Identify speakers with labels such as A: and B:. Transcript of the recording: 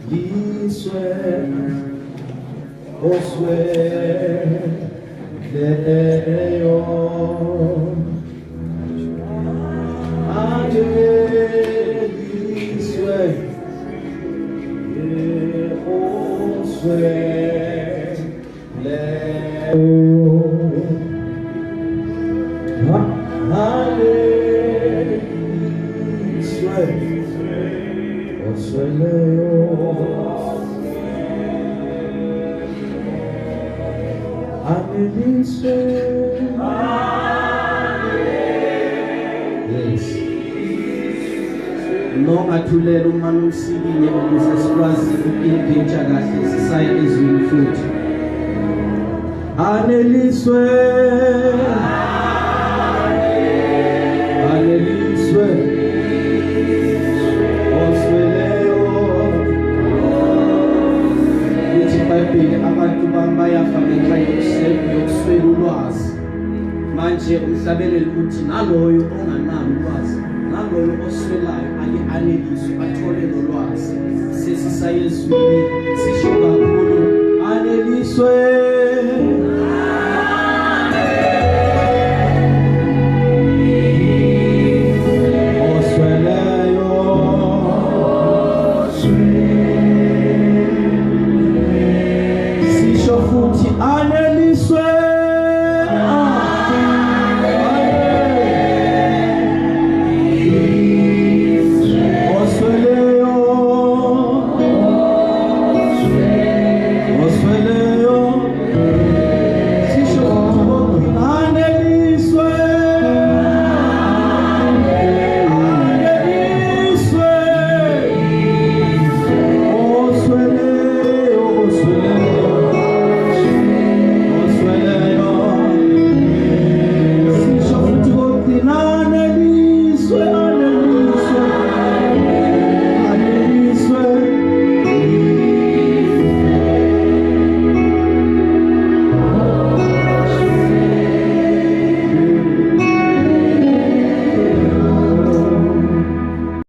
A: Liswe, oswe, leyo. Liswe, oswe, leyo. Yes. Noma thulela uma usikile ukuze sikwazi ukuphintsha kahle sisaya ezweni futhi. Aneliswe. Aneliswe. Abantu bayafa ngenxa yokuswela ulwazi. Manje umhlabeleli uthi naloyo onganalo ulwazi, naloyo oswelayo ake aneliswe athole nolwazi. Sesisayezwini